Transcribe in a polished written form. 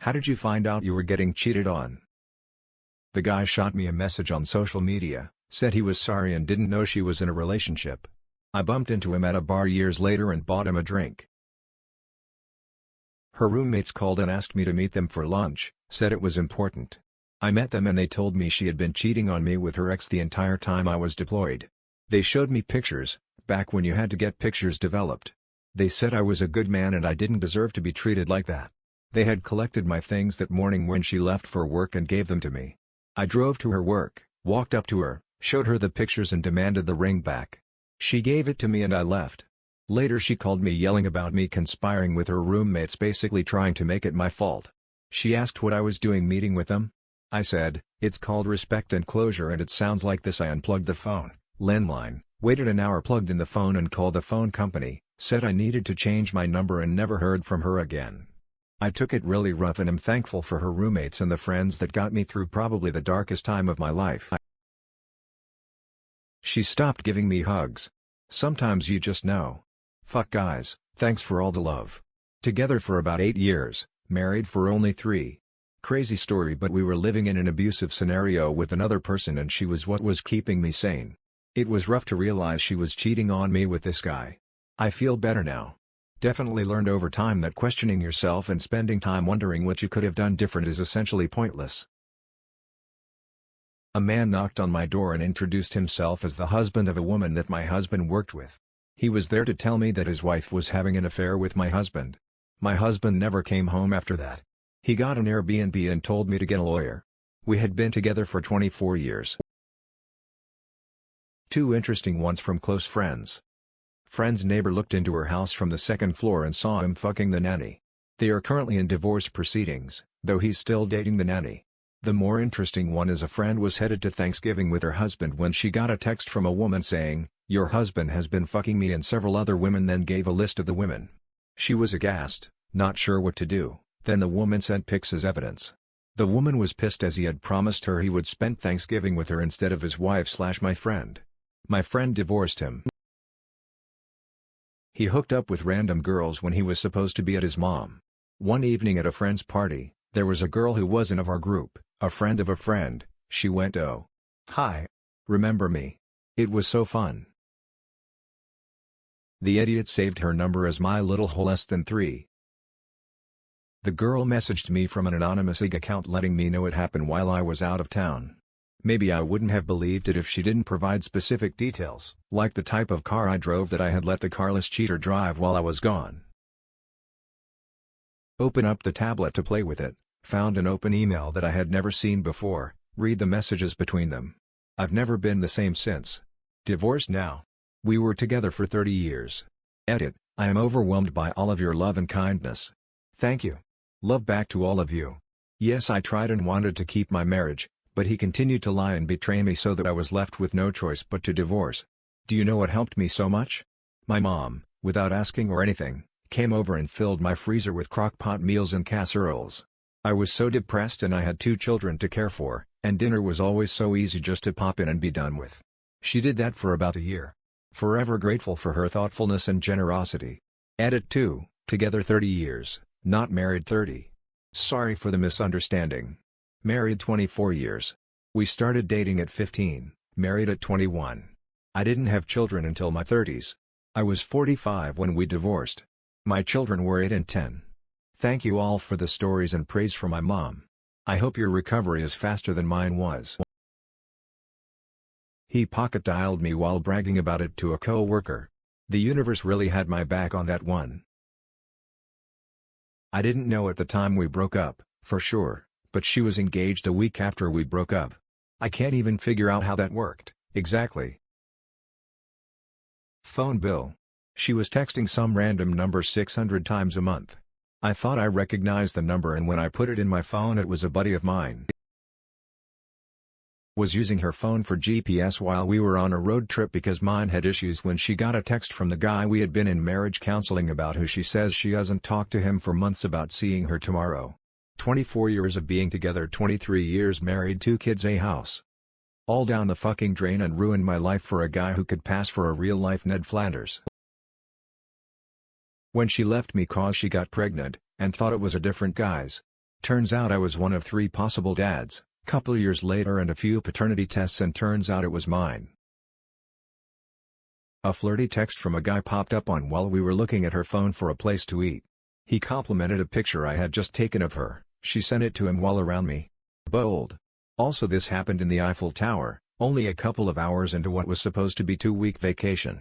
How did you find out you were getting cheated on? The guy shot me a message on social media, said he was sorry and didn't know she was in a relationship. I bumped into him at a bar years later and bought him a drink. Her roommates called and asked me to meet them for lunch, said it was important. I met them and they told me she had been cheating on me with her ex the entire time I was deployed. They showed me pictures, back when you had to get pictures developed. They said I was a good man and I didn't deserve to be treated like that. They had collected my things that morning when she left for work and gave them to me. I drove to her work, walked up to her, showed her the pictures and demanded the ring back. She gave it to me and I left. Later she called me yelling about me conspiring with her roommates, basically trying to make it my fault. She asked what I was doing meeting with them. I said, "It's called respect and closure and it sounds like this." I unplugged the phone, landline, waited an hour, plugged in the phone and called the phone company, said I needed to change my number and never heard from her again. I took it really rough and am thankful for her roommates and the friends that got me through probably the darkest time of my life. She stopped giving me hugs. Sometimes you just know. Fuck guys, thanks for all the love. Together for about 8 years, married for only 3. Crazy story, but we were living in an abusive scenario with another person and she was what was keeping me sane. It was rough to realize she was cheating on me with this guy. I feel better now. Definitely learned over time that questioning yourself and spending time wondering what you could have done different is essentially pointless. A man knocked on my door and introduced himself as the husband of a woman that my husband worked with. He was there to tell me that his wife was having an affair with my husband. My husband never came home after that. He got an Airbnb and told me to get a lawyer. We had been together for 24 years. 2 interesting ones from close friends. Friend's neighbor looked into her house from the 2nd floor and saw him fucking the nanny. They are currently in divorce proceedings, though he's still dating the nanny. The more interesting one is a friend was headed to Thanksgiving with her husband when she got a text from a woman saying, "Your husband has been fucking me and several other women," then gave a list of the women. She was aghast, not sure what to do. Then the woman sent pics as evidence. The woman was pissed as he had promised her he would spend Thanksgiving with her instead of his wife/my friend. My friend divorced him. He hooked up with random girls when he was supposed to be at his mom. One evening at a friend's party, there was a girl who wasn't of our group, a friend of a friend. She went, "Oh. Hi. Remember me? It was so fun." The idiot saved her number as my little hole less than 3. The girl messaged me from an anonymous IG account letting me know it happened while I was out of town. Maybe I wouldn't have believed it if she didn't provide specific details, like the type of car I drove, that I had let the carless cheater drive while I was gone. Open up the tablet to play with it, found an open email that I had never seen before, read the messages between them. I've never been the same since. Divorced now. We were together for 30 years. Edit, I am overwhelmed by all of your love and kindness. Thank you. Love back to all of you. Yes, I tried and wanted to keep my marriage, but he continued to lie and betray me so that I was left with no choice but to divorce. Do you know what helped me so much? My mom, without asking or anything, came over and filled my freezer with crock-pot meals and casseroles. I was so depressed and I had 2 children to care for, and dinner was always so easy just to pop in and be done with. She did that for about a year. Forever grateful for her thoughtfulness and generosity. Edit 2, together 30 years, not married 30. Sorry for the misunderstanding. Married 24 years. We started dating at 15, married at 21. I didn't have children until my 30s. I was 45 when we divorced. My children were 8 and 10. Thank you all for the stories and praise from my mom. I hope your recovery is faster than mine was. He pocket dialed me while bragging about it to a co-worker. The universe really had my back on that one. I didn't know at the time we broke up, for sure, but she was engaged a week after we broke up. I can't even figure out how that worked, exactly. Phone bill. She was texting some random number 600 times a month. I thought I recognized the number, and when I put it in my phone it was a buddy of mine. Was using her phone for GPS while we were on a road trip because mine had issues when she got a text from the guy we had been in marriage counseling about, who she says she hasn't talked to him for months about seeing her tomorrow. 24 years of being together, 23 years married, 2 kids, a house. All down the fucking drain and ruined my life for a guy who could pass for a real-life Ned Flanders. When she left me cause she got pregnant, and thought it was a different guy's Turns out I was one of 3 possible dads. Couple years later and a few paternity tests and turns out it was mine. A flirty text from a guy popped up on while we were looking at her phone for a place to eat. He complimented a picture I had just taken of her. She sent it to him while around me. Bold. Also, this happened in the Eiffel Tower, only a couple of hours into what was supposed to be 2-week vacation.